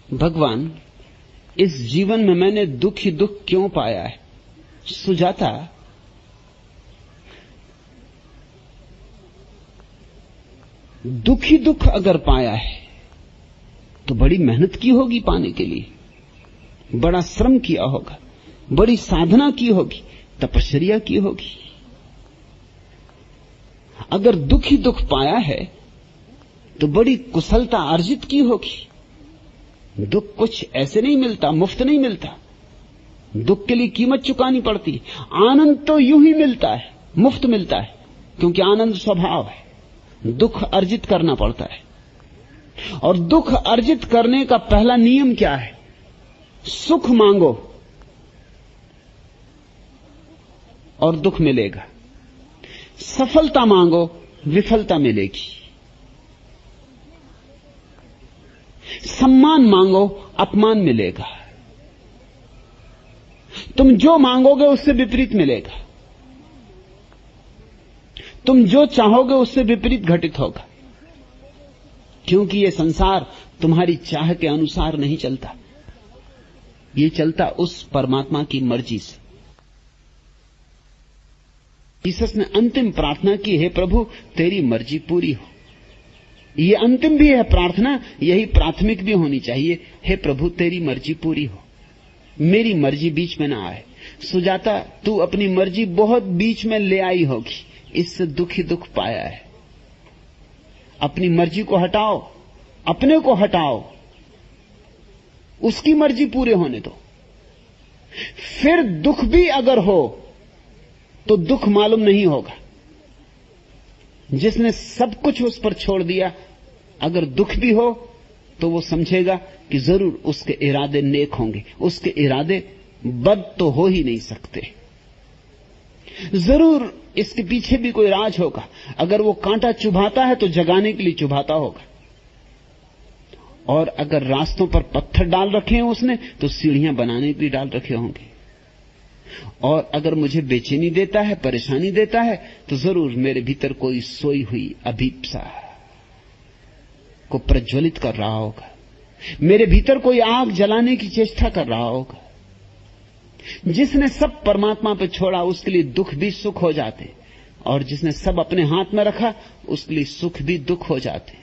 भगवान, इस जीवन में मैंने दुख ही दुख क्यों पाया है? सुजाता, दुख ही दुख अगर पाया है तो बड़ी मेहनत की होगी पाने के लिए, बड़ा श्रम किया होगा, बड़ी साधना की होगी, तपस्या की होगी। अगर दुख ही दुख पाया है तो बड़ी कुशलता अर्जित की होगी। दुख कुछ ऐसे नहीं मिलता, मुफ्त नहीं मिलता, दुख के लिए कीमत चुकानी पड़ती है। आनंद तो यूं ही मिलता है, मुफ्त मिलता है, क्योंकि आनंद स्वभाव है। दुख अर्जित करना पड़ता है, और दुख अर्जित करने का पहला नियम क्या है? सुख मांगो और दुख मिलेगा, सफलता मांगो विफलता मिलेगी, सम्मान मांगो अपमान मिलेगा, तुम जो मांगोगे उससे विपरीत मिलेगा, तुम जो चाहोगे उससे विपरीत घटित होगा, क्योंकि यह संसार तुम्हारी चाह के अनुसार नहीं चलता, ये चलता उस परमात्मा की मर्जी से। ईसस ने अंतिम प्रार्थना की, हे प्रभु तेरी मर्जी पूरी हो। ये अंतिम भी है प्रार्थना, यही प्राथमिक भी होनी चाहिए। हे प्रभु तेरी मर्जी पूरी हो, मेरी मर्जी बीच में ना आए। सुजाता, तू अपनी मर्जी बहुत बीच में ले आई होगी, इससे दुख ही दुख पाया है। अपनी मर्जी को हटाओ, अपने को हटाओ, उसकी मर्जी पूरे होने दो। फिर दुख भी अगर हो तो दुख मालूम नहीं होगा। जिसने सब कुछ उस पर छोड़ दिया, अगर दुख भी हो तो वो समझेगा कि जरूर उसके इरादे नेक होंगे, उसके इरादे बद तो हो ही नहीं सकते, जरूर इसके पीछे भी कोई राज होगा। अगर वो कांटा चुभाता है तो जगाने के लिए चुभाता होगा, और अगर रास्तों पर पत्थर डाल रखे हैं उसने तो सीढ़ियां बनाने के लिए डाल रखे होंगे। और अगर मुझे बेचैनी देता है, परेशानी देता है, तो जरूर मेरे भीतर कोई सोई हुई अभीप्सा को प्रज्वलित कर रहा होगा, मेरे भीतर कोई आग जलाने की चेष्टा कर रहा होगा। जिसने सब परमात्मा पे छोड़ा उसके लिए दुख भी सुख हो जाते, और जिसने सब अपने हाथ में रखा उसके लिए सुख भी दुख हो जाते।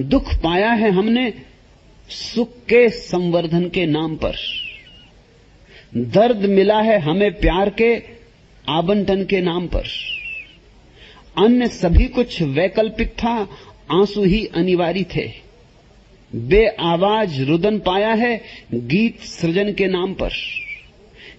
दुख पाया है हमने सुख के संवर्धन के नाम पर, दर्द मिला है हमें प्यार के आवंटन के नाम पर। अन्य सभी कुछ वैकल्पिक था, आंसू ही अनिवार्य थे। बेआवाज रुदन पाया है गीत सृजन के नाम पर।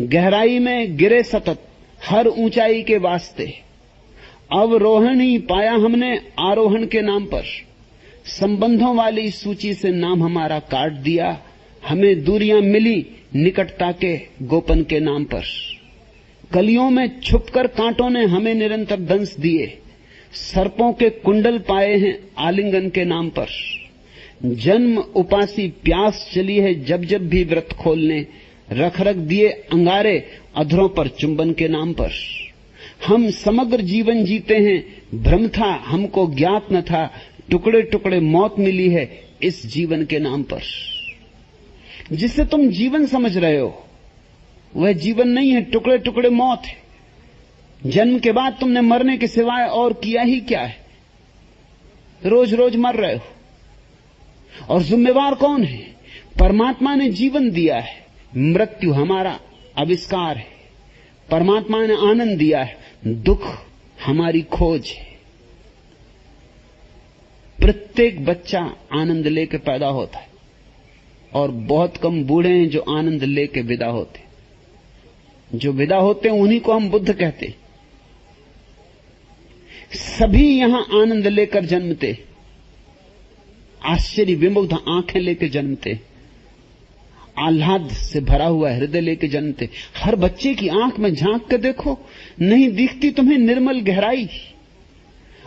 गहराई में गिरे सतत हर ऊंचाई के वास्ते, अवरोहण ही पाया हमने आरोहण के नाम पर। संबंधों वाली सूची से नाम हमारा काट दिया, हमें दूरियां मिली निकटता के गोपन के नाम पर। कलियों में छुपकर कांटों ने हमें निरंतर दंश दिए, सर्पों के कुंडल पाए हैं आलिंगन के नाम पर। जन्म उपासी प्यास चली है जब जब भी व्रत खोलने, रख रख दिए अंगारे अधरों पर चुंबन के नाम पर। हम समग्र जीवन जीते हैं, भ्रम था हमको ज्ञात न था, टुकड़े टुकड़े मौत मिली है इस जीवन के नाम पर। जिसे तुम जीवन समझ रहे हो वह जीवन नहीं है, टुकड़े टुकड़े मौत है। जन्म के बाद तुमने मरने के सिवाय और किया ही क्या है? रोज रोज मर रहे हो, और जिम्मेवार कौन है? परमात्मा ने जीवन दिया है, मृत्यु हमारा आविष्कार है। परमात्मा ने आनंद दिया है, दुख हमारी खोज है। प्रत्येक बच्चा आनंद लेके पैदा होता है, और बहुत कम बूढ़े हैं जो आनंद लेके विदा होते। जो विदा होते हैं उन्हीं को हम बुद्ध कहते। सभी यहां आनंद लेकर जन्मते, आश्चर्य विमुग्ध आंखें लेके जन्मते, आह्लाद से भरा हुआ हृदय लेके जन्मते। हर बच्चे की आंख में झांक कर देखो, नहीं दिखती तुम्हें निर्मल गहराई,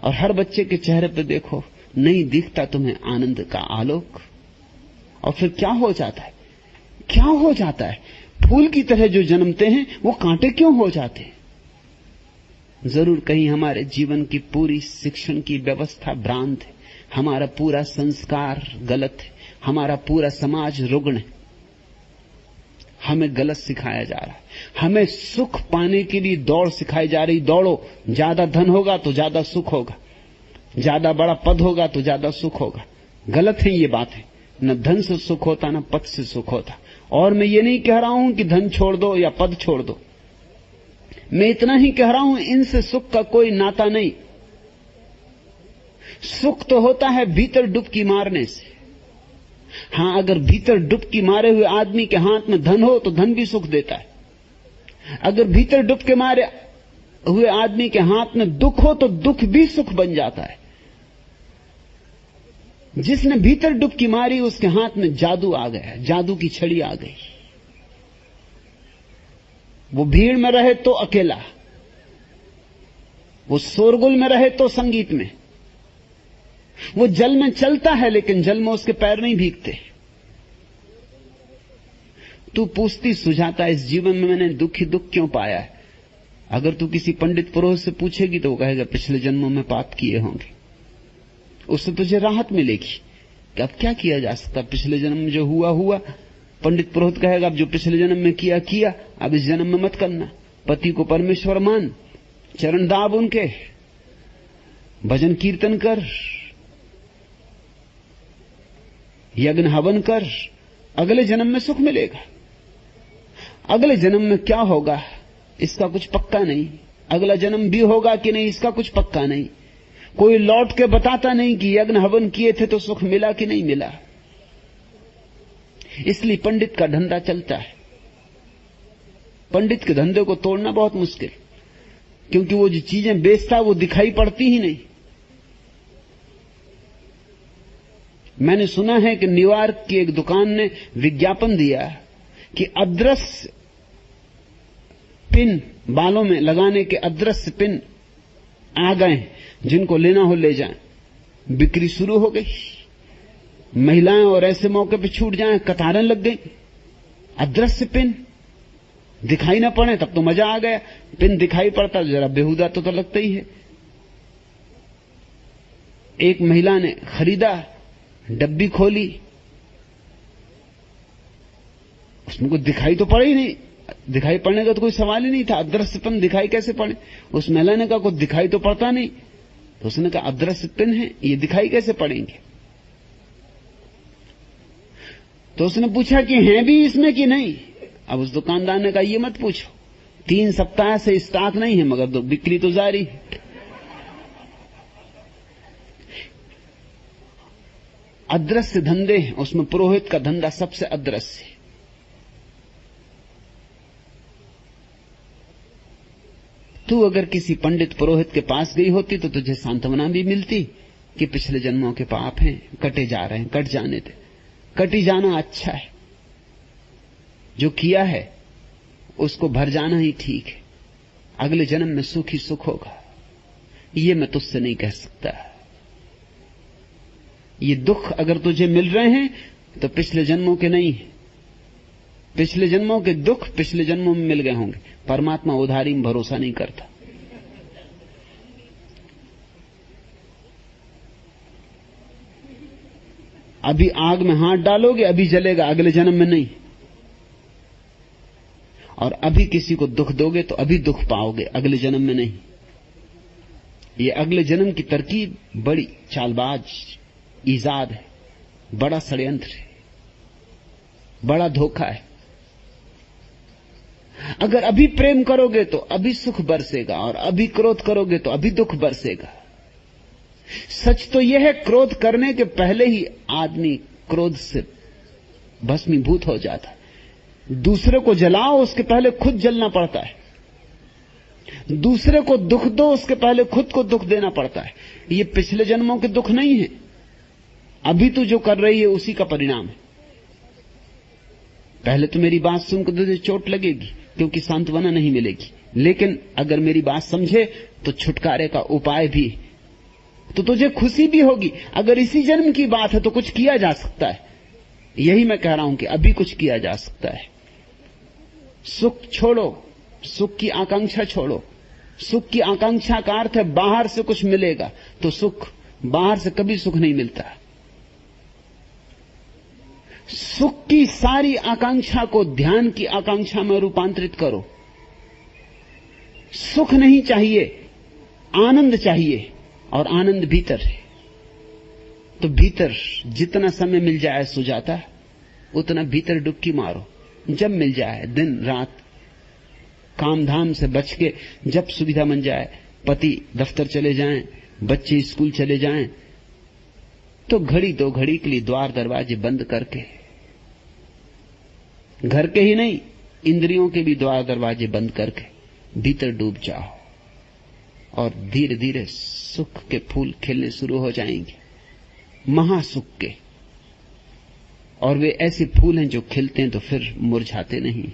और हर बच्चे के चेहरे पर देखो, नहीं दिखता तुम्हें आनंद का आलोक। और फिर क्या हो जाता है? क्या हो जाता है? फूल की तरह जो जन्मते हैं वो कांटे क्यों हो जाते हैं? जरूर कहीं हमारे जीवन की पूरी शिक्षण की व्यवस्था भ्रांत है, हमारा पूरा संस्कार गलत है, हमारा पूरा समाज रुग्ण है। हमें गलत सिखाया जा रहा है। हमें सुख पाने के लिए दौड़ सिखाई जा रही। दौड़ो, ज्यादा धन होगा तो ज्यादा सुख होगा, ज्यादा बड़ा पद होगा तो ज्यादा सुख होगा। गलत है ये बात है। न धन से सुख होता, न पद से सुख होता। और मैं ये नहीं कह रहा हूं कि धन छोड़ दो या पद छोड़ दो। मैं इतना ही कह रहा हूं, इनसे सुख का कोई नाता नहीं। सुख तो होता है भीतर डुबकी मारने से। हां, अगर भीतर डुबकी मारे हुए आदमी के हाथ में धन हो तो धन भी सुख देता है। अगर भीतर डुबके मारे हुए आदमी के हाथ में दुख हो तो दुख भी सुख बन जाता है। जिसने भीतर डुबकी मारी उसके हाथ में जादू आ गया, जादू की छड़ी आ गई। वो भीड़ में रहे तो अकेला, वो शोरगुल में रहे तो संगीत में, वो जल में चलता है लेकिन जल में उसके पैर नहीं भीगते। तू पूछती सुझाता, इस जीवन में मैंने दुख ही दुख क्यों पाया है? अगर तू किसी पंडित पुरोहित से पूछेगी तो वो कहेगा पिछले जन्मों में पाप किए होंगे, उससे तुझे राहत मिलेगी कि अब क्या किया जा सकता, पिछले जन्म में जो हुआ हुआ। पंडित पुरोहित कहेगा अब जो पिछले जन्म में किया किया, अब इस जन्म में मत करना। पति को परमेश्वर मान, चरण दाब उनके, भजन कीर्तन कर, यज्ञ हवन कर, अगले जन्म में सुख मिलेगा। अगले जन्म में क्या होगा इसका कुछ पक्का नहीं। अगला जन्म भी होगा कि नहीं इसका कुछ पक्का नहीं। कोई लौट के बताता नहीं कि यज्ञ हवन किए थे तो सुख मिला कि नहीं मिला। इसलिए पंडित का धंधा चलता है। पंडित के धंधे को तोड़ना बहुत मुश्किल, क्योंकि वो जो चीजें बेचता वो दिखाई पड़ती ही नहीं। मैंने सुना है कि न्यूयॉर्क की एक दुकान ने विज्ञापन दिया कि अदृश्य पिन, बालों में लगाने के अदृश्य पिन आ गए, जिनको लेना हो ले जाएं। बिक्री शुरू हो गई। महिलाएं और ऐसे मौके पे छूट जाएं, कतारें लग गई। अदृश्य पिन दिखाई ना पड़े तब तो मजा आ गया, पिन दिखाई पड़ता जरा बेहुदा तो लगता ही है। एक महिला ने खरीदा, डब्बी खोली, उसमें कुछ दिखाई तो पड़े ही नहीं। दिखाई पड़ने का तो कोई सवाल ही नहीं था। अदृश्यपन दिखाई कैसे पड़े? उस महिला ने कहा कुछ दिखाई तो पड़ता नहीं। तो उसने कहा अदृश्यपन है, ये दिखाई कैसे पड़ेंगे? तो उसने पूछा कि हैं भी इसमें कि नहीं? अब उस दुकानदार ने कहा ये मत पूछो, 3 सप्ताह से स्टॉक नहीं है, मगर बिक्री तो जारी है। अदृश्य धंधे हैं, उसमें पुरोहित का धंधा सबसे अदृश्य है। तू अगर किसी पंडित पुरोहित के पास गई होती तो तुझे सांत्वना भी मिलती कि पिछले जन्मों के पाप हैं, कटे जा रहे हैं, कट जाने दे। कटी जाना अच्छा है, जो किया है उसको भर जाना ही ठीक है। अगले जन्म में सुख ही सुख होगा, ये मैं तुझसे नहीं कह सकता। ये दुख अगर तुझे मिल रहे हैं तो पिछले जन्मों के नहीं है। पिछले जन्मों के दुख पिछले जन्मों में मिल गए होंगे। परमात्मा उधारी में भरोसा नहीं करता। अभी आग में हाथ डालोगे अभी जलेगा, अगले जन्म में नहीं। और अभी किसी को दुख दोगे तो अभी दुख पाओगे, अगले जन्म में नहीं। ये अगले जन्म की तरकीब बड़ी चालबाज ईजाद है, बड़ा षड्यंत्र है, बड़ा धोखा है। अगर अभी प्रेम करोगे तो अभी सुख बरसेगा, और अभी क्रोध करोगे तो अभी दुख बरसेगा। सच तो यह है, क्रोध करने के पहले ही आदमी क्रोध से भस्मीभूत हो जाता है। दूसरे को जलाओ उसके पहले खुद जलना पड़ता है। दूसरे को दुख दो उसके पहले खुद को दुख देना पड़ता है। ये पिछले जन्मों के दुख नहीं है, अभी तू जो कर रही है उसी का परिणाम है। पहले तो मेरी बात सुनकर तुझे चोट लगेगी क्योंकि सांत्वना नहीं मिलेगी, लेकिन अगर मेरी बात समझे तो छुटकारे का उपाय भी, तो तुझे खुशी भी होगी। अगर इसी जन्म की बात है तो कुछ किया जा सकता है। यही मैं कह रहा हूं कि अभी कुछ किया जा सकता है। सुख छोड़ो, सुख की आकांक्षा छोड़ो। सुख की आकांक्षा का अर्थ है बाहर से कुछ मिलेगा तो सुख, बाहर से कभी सुख नहीं मिलता। सुख की सारी आकांक्षा को ध्यान की आकांक्षा में रूपांतरित करो। सुख नहीं चाहिए, आनंद चाहिए, और आनंद भीतर है। तो भीतर जितना समय मिल जाए सुजाता, उतना भीतर डुबकी मारो। जब मिल जाए, दिन रात काम धाम से बच के, जब सुविधा बन जाए, पति दफ्तर चले जाएं, बच्चे स्कूल चले जाएं, तो घड़ी दो घड़ी के लिए द्वार दरवाजे बंद करके, घर के ही नहीं इंद्रियों के भी द्वार दरवाजे बंद करके भीतर डूब जाओ, और धीरे धीरे सुख के फूल खिलने शुरू हो जाएंगे, महासुख के। और वे ऐसे फूल हैं जो खिलते हैं तो फिर मुरझाते नहीं।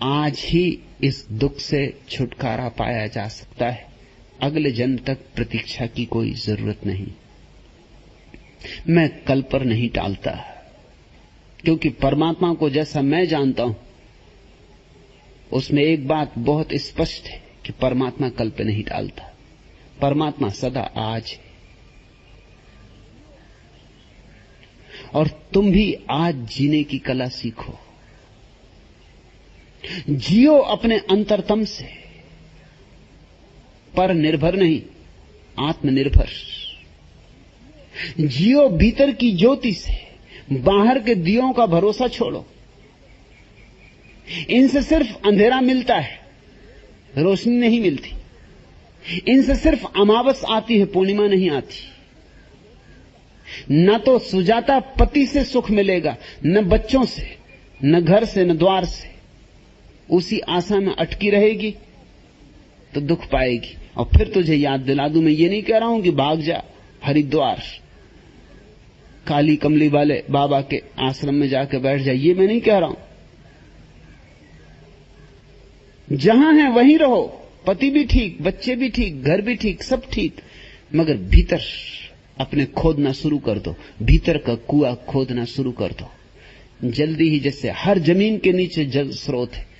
आज ही इस दुख से छुटकारा पाया जा सकता है, अगले जन्म तक प्रतीक्षा की कोई जरूरत नहीं। मैं कल पर नहीं टालता, क्योंकि परमात्मा को जैसा मैं जानता हूं, उसमें एक बात बहुत स्पष्ट है कि परमात्मा कल पे नहीं टालता। परमात्मा सदा आज है। और तुम भी आज जीने की कला सीखो। जियो अपने अंतरतम से, पर निर्भर नहीं, आत्मनिर्भर। जियो भीतर की ज्योति से, बाहर के दियों का भरोसा छोड़ो। इनसे सिर्फ अंधेरा मिलता है, रोशनी नहीं मिलती। इनसे सिर्फ अमावस आती है, पूर्णिमा नहीं आती। न तो सुजाता पति से सुख मिलेगा, न बच्चों से, न घर से, न द्वार से। उसी आशा में अटकी रहेगी तो दुख पाएगी। और फिर तुझे याद दिला दूं, मैं ये नहीं कह रहा हूं कि भाग जा हरिद्वार, काली कमली वाले बाबा के आश्रम में जाकर बैठ जा, ये मैं नहीं कह रहा हूं। जहां है वहीं रहो, पति भी ठीक, बच्चे भी ठीक, घर भी ठीक, सब ठीक, मगर भीतर अपने खोदना शुरू कर दो, भीतर का कुआं खोदना शुरू कर दो। जल्दी ही, जैसे हर जमीन के नीचे जल स्रोत है,